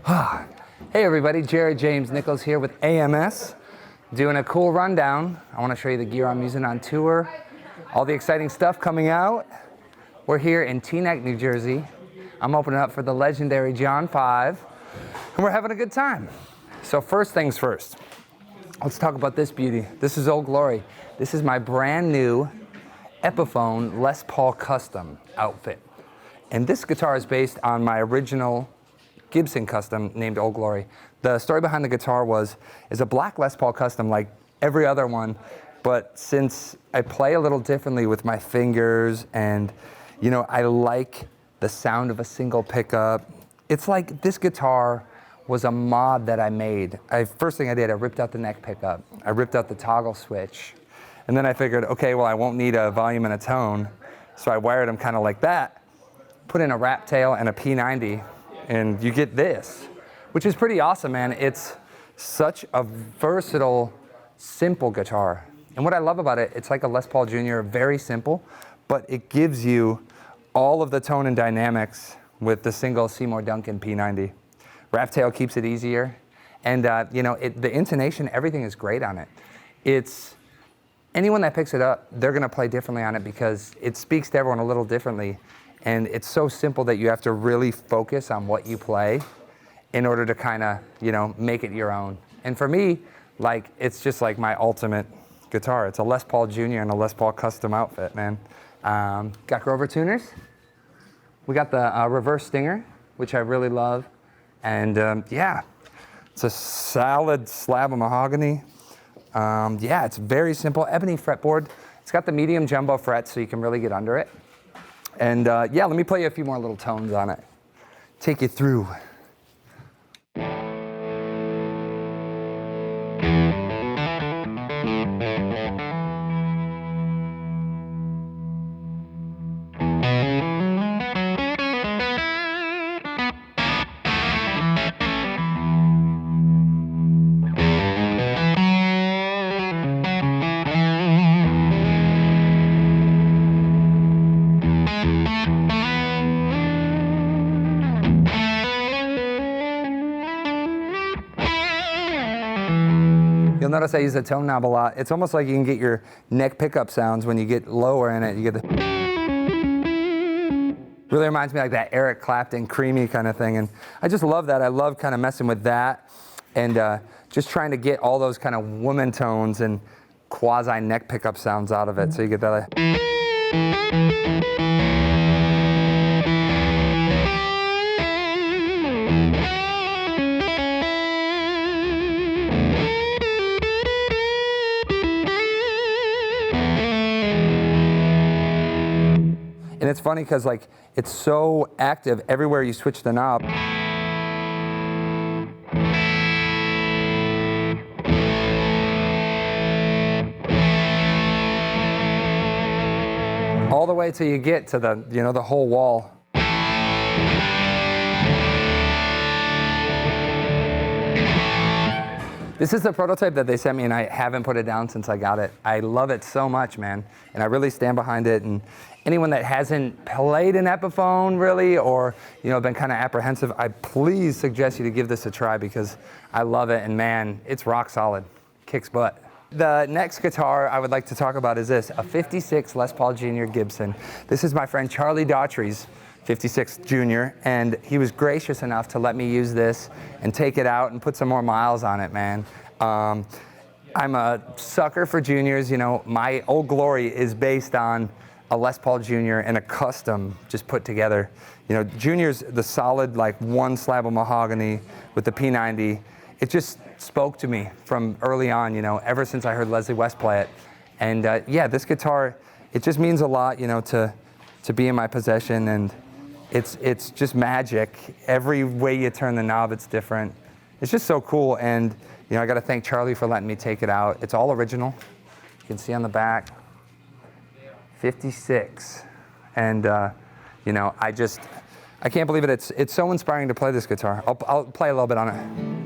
Hey everybody, Jared James Nichols here with AMS, doing a cool rundown. I want to show you the gear I'm using on tour, all the exciting stuff coming out. We're here in Teaneck, New Jersey. I'm opening up for the legendary John 5, and we're having a good time. So first things first, let's talk about this beauty. This is Old Glory. This is my brand new Epiphone Les Paul custom outfit. And this guitar is based on my original Gibson custom named Old Glory. The story behind the guitar is a black Les Paul custom like every other one, but since I play a little differently with my fingers and I like the sound of a single pickup, it's like this guitar was a mod that I made. First thing I did, I ripped out the neck pickup, I ripped out the toggle switch, and then I figured, okay, well I won't need a volume and a tone, so I wired them kind of like that, put in a wrap tail and a P-90, and you get this, which is pretty awesome, man. It's such a versatile, simple guitar. And what I love about it, it's like a Les Paul Jr., very simple, but it gives you all of the tone and dynamics with the single Seymour Duncan P-90. Wrap tail keeps it easier, and the intonation, everything is great on it. Anyone that picks it up, they're gonna play differently on it because it speaks to everyone a little differently. And it's so simple that you have to really focus on what you play in order to kind of, make it your own. And for me, it's just like my ultimate guitar. It's a Les Paul Jr. and a Les Paul custom outfit, man. Got Grover tuners. We got the reverse stinger, which I really love. And it's a solid slab of mahogany. It's very simple. Ebony fretboard. It's got the medium jumbo frets so you can really get under it. And let me play you a few more little tones on it. Take you through. You'll notice I use the tone knob a lot. It's almost like you can get your neck pickup sounds when you get lower in it. You get the... Really reminds me like that Eric Clapton creamy kind of thing. And I just love that. I love kind of messing with that and just trying to get all those kind of woman tones and quasi neck pickup sounds out of it. So you get that. And it's funny because it's so active everywhere you switch the knob. All the way till you get to the, the whole wall. This is the prototype that they sent me, and I haven't put it down since I got it. I love it so much, man, and I really stand behind it. And anyone that hasn't played an Epiphone, really, or been kind of apprehensive, I please suggest you to give this a try because I love it, and man, it's rock solid, kicks butt. The next guitar I would like to talk about is this, a 56 Les Paul Jr. Gibson. This is my friend Charlie Daughtry's 56 Jr., and he was gracious enough to let me use this and take it out and put some more miles on it, man. I'm a sucker for juniors. My Old Glory is based on a Les Paul Jr. and a custom just put together. Juniors, the solid one slab of mahogany with the P-90, it just spoke to me from early on, ever since I heard Leslie West play it. And this guitar, it just means a lot, to be in my possession, and it's just magic. Every way you turn the knob, it's different. It's just so cool, and I got to thank Charlie for letting me take it out. It's all original. You can see on the back, 56, and I can't believe it. It's so inspiring to play this guitar. I'll play a little bit on it.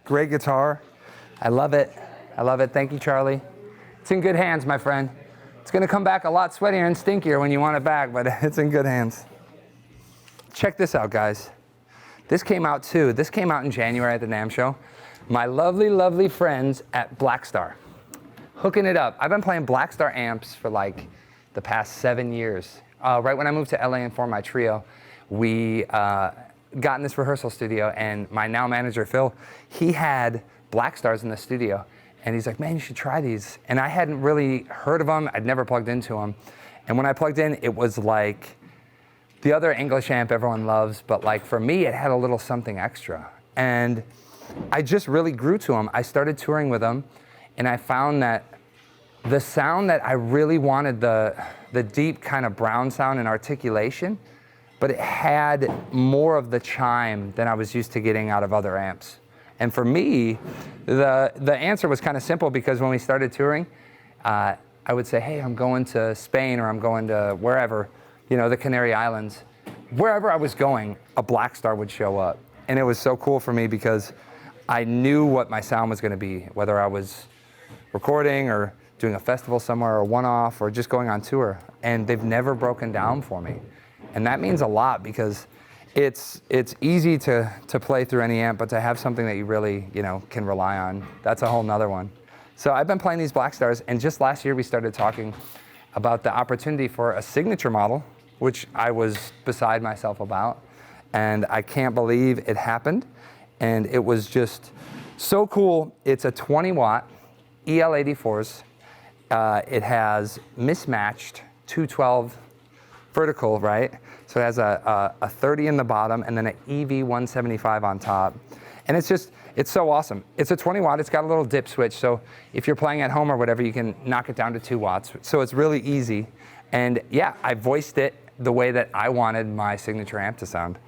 Great guitar. I love it. I love it. Thank you, Charlie. It's in good hands, my friend. It's gonna come back a lot sweatier and stinkier when you want it back, but it's in good hands. Check this out, guys. This came out too. This came out in January at the NAMM show. My lovely, lovely friends at Blackstar. Hooking it up. I've been playing Blackstar amps for like the past 7 years. Right when I moved to LA and formed my trio, we got in this rehearsal studio, and my now manager, Phil, he had Blackstars in the studio. And he's like, man, you should try these. And I hadn't really heard of them. I'd never plugged into them. And when I plugged in, it was like the other English amp everyone loves, but like for me, it had a little something extra. And I just really grew to them. I started touring with them, and I found that the sound that I really wanted, the deep kind of brown sound and articulation, but it had more of the chime than I was used to getting out of other amps. And for me, the answer was kind of simple, because when we started touring, I would say, hey, I'm going to Spain, or I'm going to wherever, you know, the Canary Islands. Wherever I was going, a Blackstar would show up. And it was so cool for me, because I knew what my sound was going to be, whether I was recording or doing a festival somewhere, or one-off, or just going on tour. And they've never broken down for me. And that means a lot, because it's easy to play through any amp, but to have something that you really, you know, can rely on, that's a whole nother one. So I've been playing these Blackstars, and just last year we started talking about the opportunity for a signature model, which I was beside myself about, and I can't believe it happened. And it was just so cool. It's a 20-watt EL84s. It has mismatched 212 vertical, right? So it has a 30 in the bottom, and then an EV175 on top. And it's so awesome. It's a 20 watt, it's got a little dip switch, so if you're playing at home or whatever, you can knock it down to 2 watts. So it's really easy. And yeah, I voiced it the way that I wanted my signature amp to sound.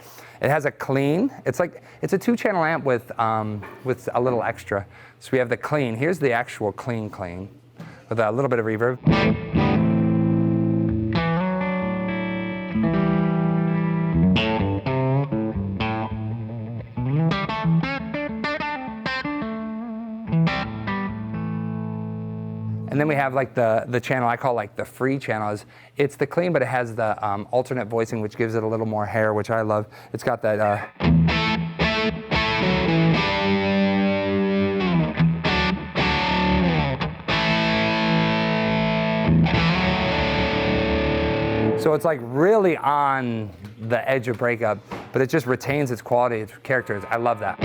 It has a clean, it's a 2-channel amp with a little extra. So we have the clean, here's the actual clean, with a little bit of reverb. And then we have like the channel I call like the free channel. It's the clean, but it has the alternate voicing, which gives it a little more hair, which I love. It's got that. So it's like really on the edge of breakup, but it just retains its quality, its characters. I love that.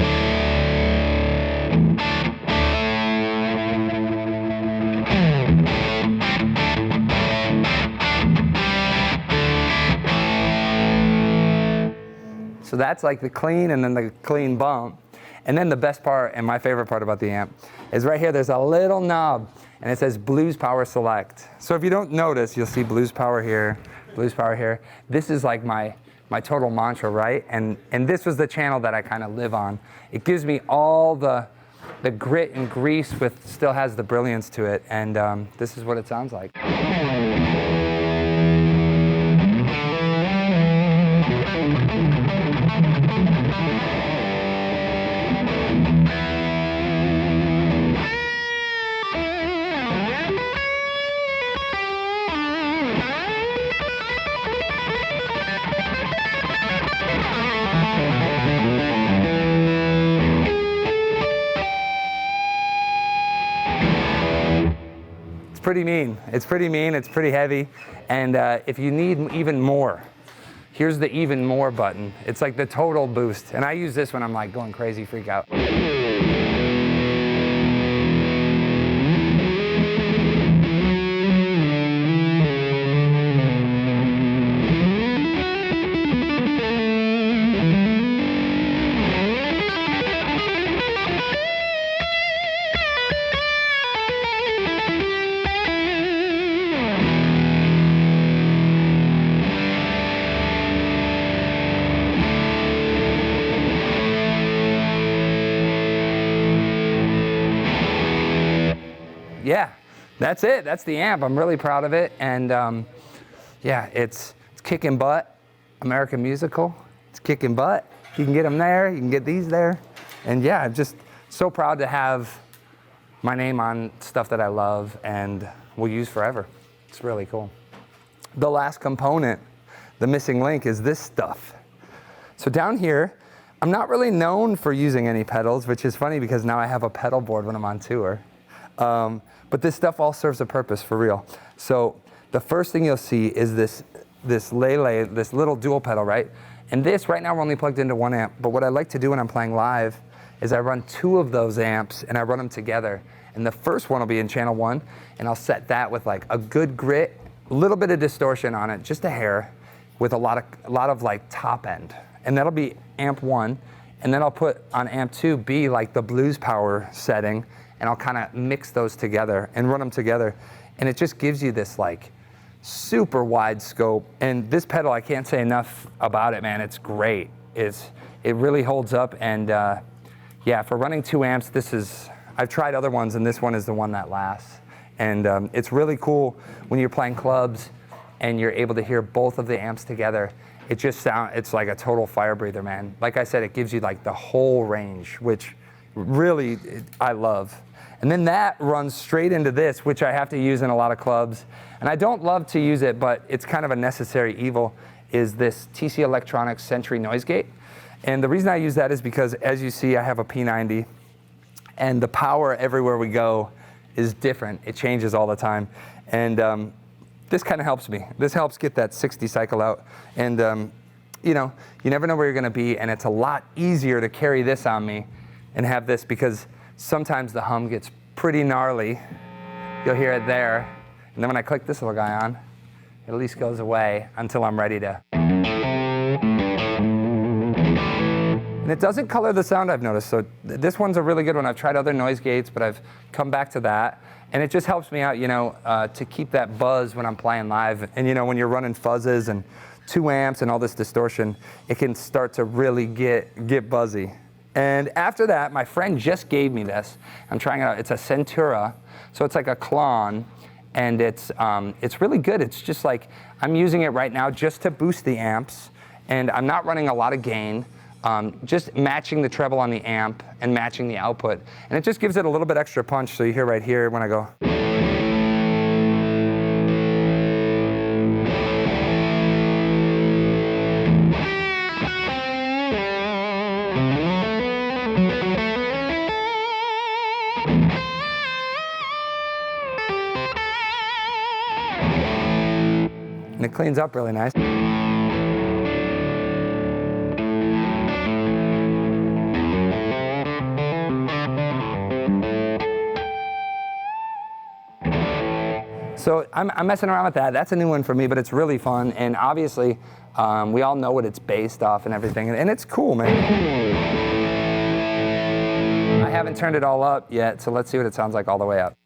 So that's like the clean, and then the clean bump. And then the best part, and my favorite part about the amp, is right here there's a little knob, and it says Blues Power Select. So if you don't notice, you'll see Blues Power here, Blues Power here. This is like my total mantra, right? And this was the channel that I kind of live on. It gives me all the grit and grease with, still has the brilliance to it, and this is what it sounds like. Pretty mean. It's pretty mean, it's pretty heavy, and if you need even more, here's the even more button. It's like the total boost, and I use this when I'm like going crazy, freak out. Yeah, that's it. That's the amp. I'm really proud of it. And yeah, it's kicking butt. American Musical. It's kicking butt. You can get them there. You can get these there. And yeah, just so proud to have my name on stuff that I love and will use forever. It's really cool. The last component, the missing link, is this stuff. So down here, I'm not really known for using any pedals, which is funny because now I have a pedal board when I'm on tour. But this stuff all serves a purpose for real. So the first thing you'll see is this Lele, this little dual pedal, right? And this, right now we're only plugged into 1 amp, but what I like to do when I'm playing live is I run 2 of those amps and I run them together. And the first one will be in channel 1, and I'll set that with like a good grit, a little bit of distortion on it, just a hair, with a lot of like top end. And that'll be amp 1, and then I'll put on amp 2 be like the blues power setting, and I'll kind of mix those together and run them together. And it just gives you this like super wide scope. And this pedal, I can't say enough about it, man. It's great. It really holds up. And yeah, for running 2 amps, I've tried other ones, and this one is the one that lasts. And it's really cool when you're playing clubs and you're able to hear both of the amps together. It's like a total fire breather, man. Like I said, it gives you like the whole range, which really I love. And then that runs straight into this, which I have to use in a lot of clubs. And I don't love to use it, but it's kind of a necessary evil, is this TC Electronics Sentry noise gate. And the reason I use that is because, as you see, I have a P-90, and the power everywhere we go is different. It changes all the time. And this kind of helps me. This helps get that 60 cycle out. And you know, you never know where you're gonna be, and it's a lot easier to carry this on me and have this, because sometimes the hum gets pretty gnarly. You'll hear it there. And then when I click this little guy on, it at least goes away until I'm ready to. And it doesn't color the sound, I've noticed. So this one's a really good one. I've tried other noise gates, but I've come back to that. And it just helps me out, you know, to keep that buzz when I'm playing live. And you know, when you're running fuzzes and 2 amps and all this distortion, it can start to really get buzzy. And after that, my friend just gave me this. I'm trying it out. It's a Centura, so it's like a Klon, and it's really good. It's just like, I'm using it right now just to boost the amps, and I'm not running a lot of gain, just matching the treble on the amp and matching the output. And it just gives it a little bit extra punch, so you hear right here when I go. And it cleans up really nice. So I'm messing around with that. That's a new one for me, but it's really fun. And obviously, we all know what it's based off and everything. And it's cool, man. I haven't turned it all up yet, so let's see what it sounds like all the way up.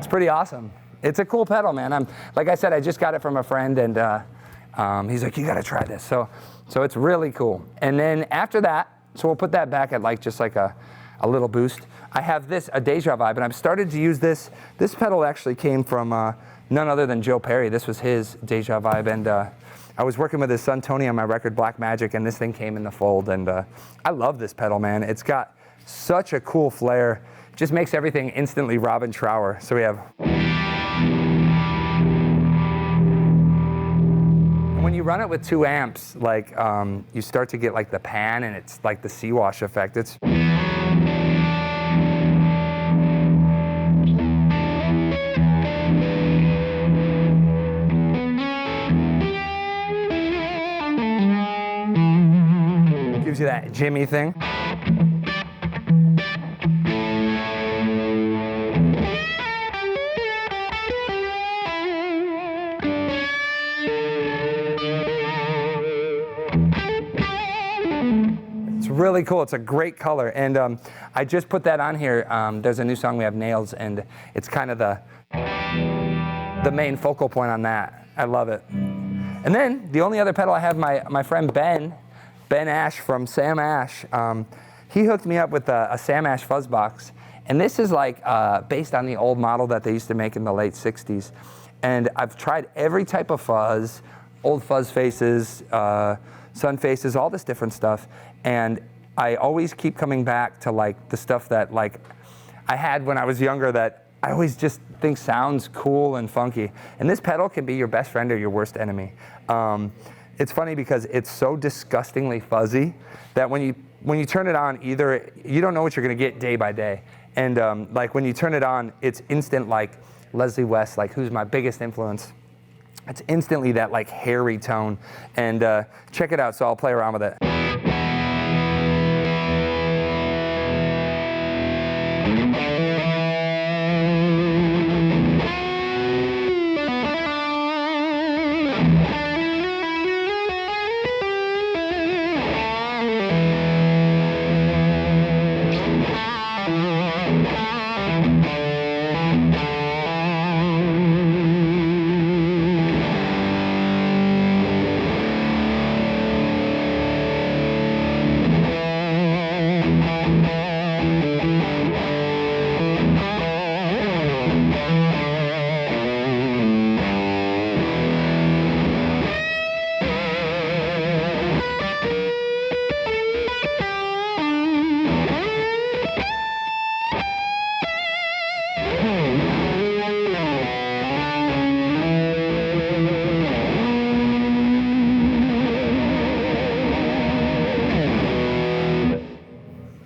Pretty awesome. It's a cool pedal, man. Like I said, I just got it from a friend, and he's like, you gotta try this. So it's really cool. And then after that, so we'll put that back at like just like a little boost. I have this, a Deja Vibe, and I've started to use this. This pedal actually came from none other than Joe Perry. This was his Deja Vibe, and I was working with his son Tony on my record Black Magic, and this thing came in the fold, and I love this pedal, man. It's got such a cool flair. Just makes everything instantly Robin Trower. So we have. And when you run it with 2 amps, like you start to get like the pan, and it's like the sea-wash effect. It's. It gives you that Jimmy thing. Really cool. It's a great color, and I just put that on here. There's a new song we have, Nails, and it's kind of the main focal point on that. I love it. And then the only other pedal I have, my friend Ben Ash from Sam Ash. He hooked me up with a Sam Ash Fuzzbox, and this is like based on the old model that they used to make in the late '60s. And I've tried every type of fuzz, old fuzz faces, sun faces, all this different stuff. And I always keep coming back to like the stuff that like I had when I was younger that I always just think sounds cool and funky. And this pedal can be your best friend or your worst enemy. It's funny because it's so disgustingly fuzzy that when you turn it on, either you don't know what you're gonna get day by day. And like when you turn it on, it's instant like Leslie West, like who's my biggest influence. It's instantly that like hairy tone. And check it out, so I'll play around with it.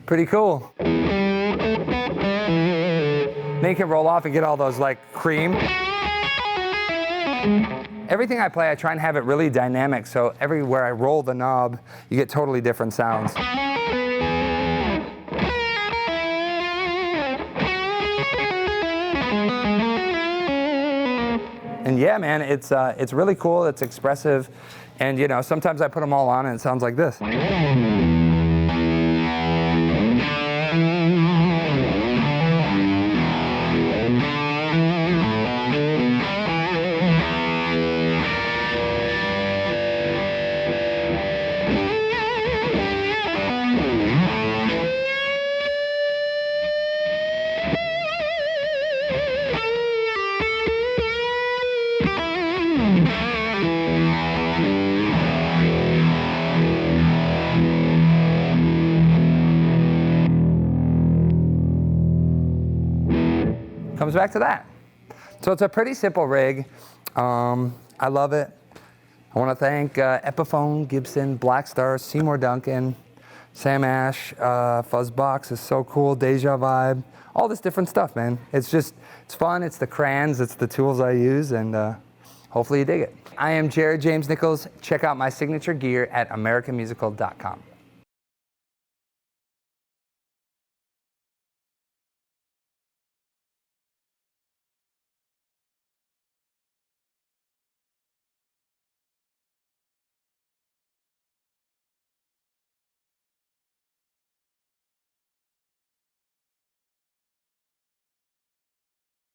Pretty cool. Then you can roll off and get all those like cream. Everything I play, I try and have it really dynamic, so everywhere I roll the knob, you get totally different sounds. And yeah, man, it's really cool, it's expressive, and you know, sometimes I put them all on and it sounds like this. Comes back to that. So it's a pretty simple rig. I love it. I want to thank Epiphone, Gibson, Blackstar, Seymour Duncan, Sam Ash, Fuzzbox is so cool, Deja Vibe, all this different stuff, man. It's fun, it's the crayons, it's the tools I use, and hopefully you dig it. I am Jared James Nichols. Check out my signature gear at americanmusical.com.